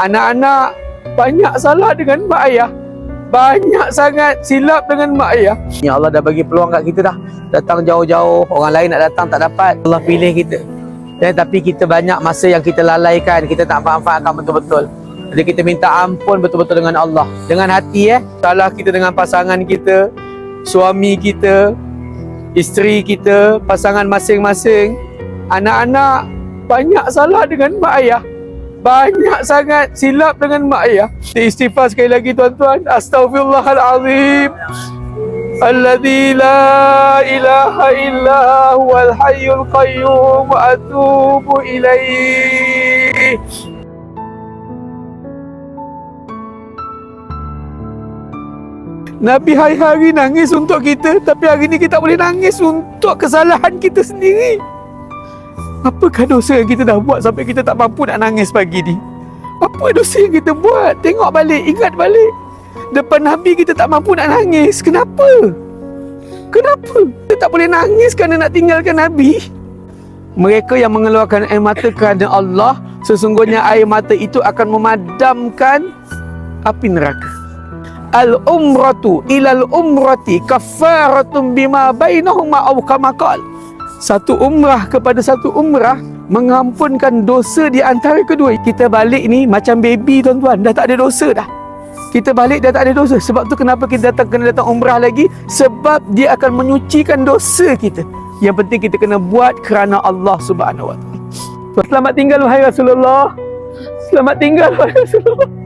Anak-anak banyak salah dengan mak ayah, banyak sangat silap dengan mak ayah. Ya Allah dah bagi peluang kat kita dah. Datang jauh-jauh, orang lain nak datang tak dapat, Allah pilih kita. Tapi kita banyak masa yang kita lalaikan, kita tak manfaatkan betul-betul. Jadi kita minta ampun betul-betul dengan Allah, dengan hati. Salah kita dengan pasangan kita, suami kita, isteri kita, pasangan masing-masing. Anak-anak banyak salah dengan mak ayah, banyak sangat silap dengan mak ayah. Istighfar sekali lagi tuan-tuan. Astaghfirullahalazim alladzi la ilaha illa huwal hayyul qayyum wa atubu ilaih. Nabi hari-hari nangis untuk kita, tapi hari ni kita boleh nangis untuk kesalahan kita sendiri. Apakah dosa yang kita dah buat sampai kita tak mampu nak nangis pagi ni? Apa dosa yang kita buat? Tengok balik, ingat balik. Depan Nabi kita tak mampu nak nangis. Kenapa? Kenapa? Kita tak boleh nangis kerana nak tinggalkan Nabi. Mereka yang mengeluarkan air mata kerana Allah, sesungguhnya air mata itu akan memadamkan api neraka. Al-umratu ilal umrati kaffaratun bima bainahuma aw kama qala. Satu umrah kepada satu umrah mengampunkan dosa di antara kedua. Kita balik ni macam baby tuan-tuan, dah tak ada dosa dah. Kita balik dah tak ada dosa. Sebab tu kenapa kita kena datang umrah lagi? Sebab dia akan menyucikan dosa kita. Yang penting kita kena buat kerana Allah Subhanahu Wa Taala. Selamat tinggal wahai Rasulullah. Selamat tinggal wahai Rasulullah.